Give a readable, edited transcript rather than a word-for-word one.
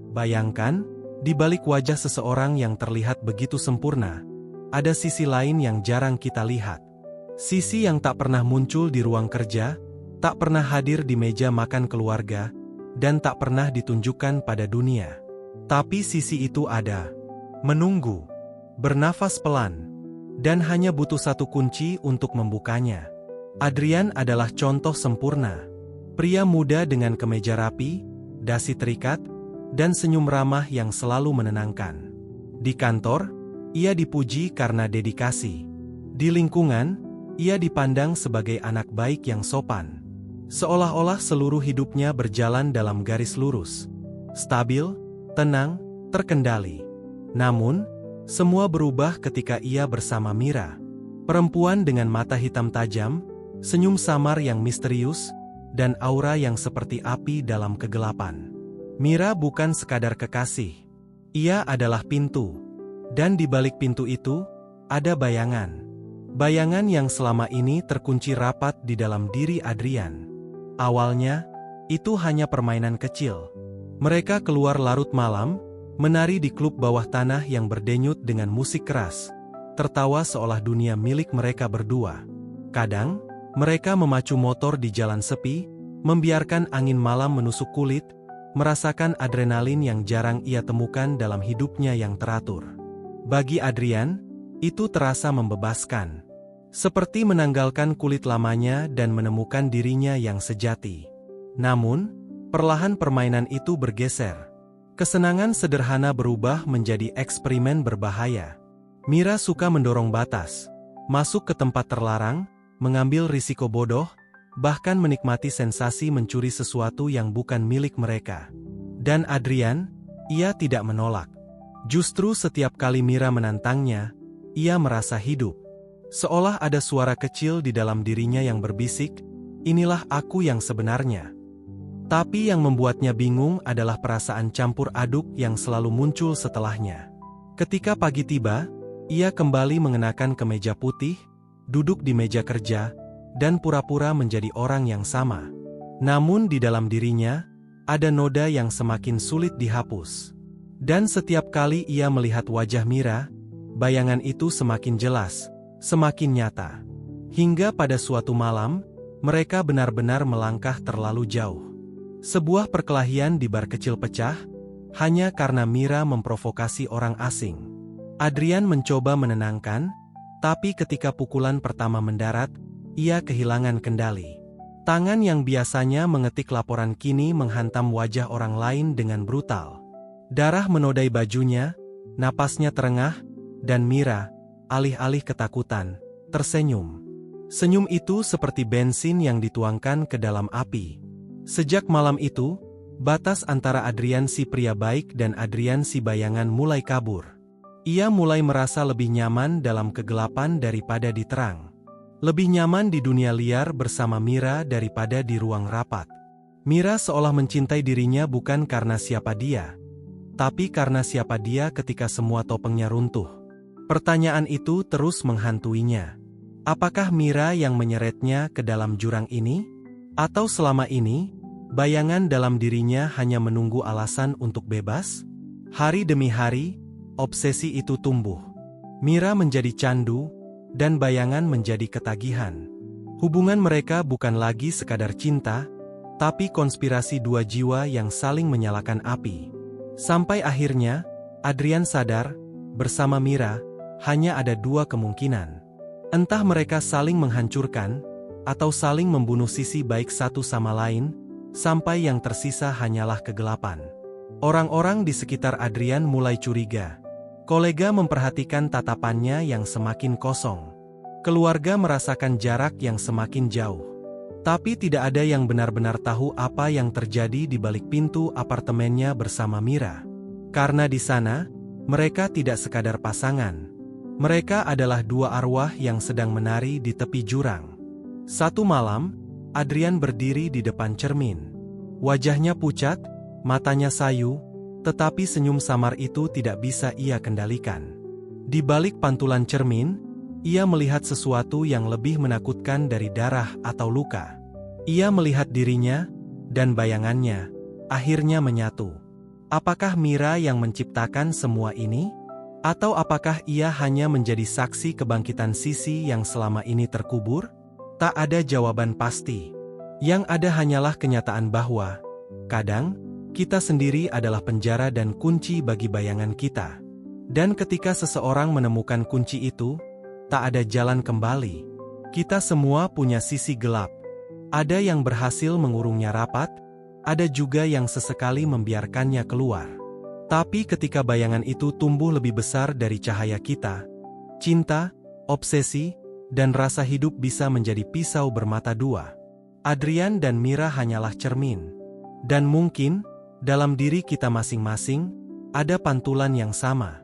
Bayangkan, di balik wajah seseorang yang terlihat begitu sempurna, ada sisi lain yang jarang kita lihat. Sisi yang tak pernah muncul di ruang kerja, tak pernah hadir di meja makan keluarga, dan tak pernah ditunjukkan pada dunia. Tapi sisi itu ada. Menunggu, bernafas pelan, dan hanya butuh satu kunci untuk membukanya. Adrian adalah contoh sempurna. Pria muda dengan kemeja rapi, dasi terikat, dan senyum ramah yang selalu menenangkan. Di kantor, ia dipuji karena dedikasi. Di lingkungan, ia dipandang sebagai anak baik yang sopan. Seolah-olah seluruh hidupnya berjalan dalam garis lurus. Stabil, tenang, terkendali. Namun, semua berubah ketika ia bersama Mira. Perempuan dengan mata hitam tajam, senyum samar yang misterius, dan aura yang seperti api dalam kegelapan. Mira bukan sekadar kekasih. Ia adalah pintu. Dan di balik pintu itu, ada bayangan. Bayangan yang selama ini terkunci rapat di dalam diri Adrian. Awalnya, itu hanya permainan kecil. Mereka keluar larut malam, menari di klub bawah tanah yang berdenyut dengan musik keras, tertawa seolah dunia milik mereka berdua. Kadang, mereka memacu motor di jalan sepi, membiarkan angin malam menusuk kulit, merasakan adrenalin yang jarang ia temukan dalam hidupnya yang teratur. Bagi Adrian, itu terasa membebaskan. Seperti menanggalkan kulit lamanya dan menemukan dirinya yang sejati. Namun, perlahan permainan itu bergeser. Kesenangan sederhana berubah menjadi eksperimen berbahaya. Mira suka mendorong batas, masuk ke tempat terlarang, mengambil risiko bodoh, bahkan menikmati sensasi mencuri sesuatu yang bukan milik mereka. Dan Adrian, ia tidak menolak. Justru setiap kali Mira menantangnya, ia merasa hidup. Seolah ada suara kecil di dalam dirinya yang berbisik, inilah aku yang sebenarnya. Tapi yang membuatnya bingung adalah perasaan campur aduk yang selalu muncul setelahnya. Ketika pagi tiba, ia kembali mengenakan kemeja putih, duduk di meja kerja, dan pura-pura menjadi orang yang sama. Namun di dalam dirinya, ada noda yang semakin sulit dihapus. Dan setiap kali ia melihat wajah Mira, bayangan itu semakin jelas, semakin nyata. Hingga pada suatu malam, mereka benar-benar melangkah terlalu jauh. Sebuah perkelahian di bar kecil pecah, hanya karena Mira memprovokasi orang asing. Adrian mencoba menenangkan, tapi ketika pukulan pertama mendarat, ia kehilangan kendali. Tangan yang biasanya mengetik laporan kini menghantam wajah orang lain dengan brutal. Darah menodai bajunya, napasnya terengah, dan Mira, alih-alih ketakutan, tersenyum. Senyum itu seperti bensin yang dituangkan ke dalam api. Sejak malam itu, batas antara Adrian si pria baik dan Adrian si bayangan mulai kabur. Ia mulai merasa lebih nyaman dalam kegelapan daripada di terang. Lebih nyaman di dunia liar bersama Mira daripada di ruang rapat. Mira seolah mencintai dirinya bukan karena siapa dia, tapi karena siapa dia ketika semua topengnya runtuh. Pertanyaan itu terus menghantuinya. Apakah Mira yang menyeretnya ke dalam jurang ini? Atau selama ini, bayangan dalam dirinya hanya menunggu alasan untuk bebas? Hari demi hari, obsesi itu tumbuh. Mira menjadi candu, dan bayangan menjadi ketagihan. Hubungan mereka bukan lagi sekadar cinta, tapi konspirasi dua jiwa yang saling menyalakan api. Sampai akhirnya, Adrian sadar, bersama Mira, hanya ada dua kemungkinan. Entah mereka saling menghancurkan, atau saling membunuh sisi baik satu sama lain, sampai yang tersisa hanyalah kegelapan. Orang-orang di sekitar Adrian mulai curiga. Kolega memperhatikan tatapannya yang semakin kosong. Keluarga merasakan jarak yang semakin jauh. Tapi tidak ada yang benar-benar tahu apa yang terjadi di balik pintu apartemennya bersama Mira. Karena di sana, mereka tidak sekadar pasangan. Mereka adalah dua arwah yang sedang menari di tepi jurang. Satu malam, Adrian berdiri di depan cermin. Wajahnya pucat, matanya sayu, tetapi senyum samar itu tidak bisa ia kendalikan. Di balik pantulan cermin, ia melihat sesuatu yang lebih menakutkan dari darah atau luka. Ia melihat dirinya, dan bayangannya, akhirnya menyatu. Apakah Mira yang menciptakan semua ini? Atau apakah ia hanya menjadi saksi kebangkitan Sisi yang selama ini terkubur? Tak ada jawaban pasti. Yang ada hanyalah kenyataan bahwa, kadang, kita sendiri adalah penjara dan kunci bagi bayangan kita. Dan ketika seseorang menemukan kunci itu, tak ada jalan kembali. Kita semua punya sisi gelap. Ada yang berhasil mengurungnya rapat, ada juga yang sesekali membiarkannya keluar. Tapi ketika bayangan itu tumbuh lebih besar dari cahaya kita, cinta, obsesi, dan rasa hidup bisa menjadi pisau bermata dua. Adrian dan Mira hanyalah cermin. Dan mungkin, dalam diri kita masing-masing, ada pantulan yang sama.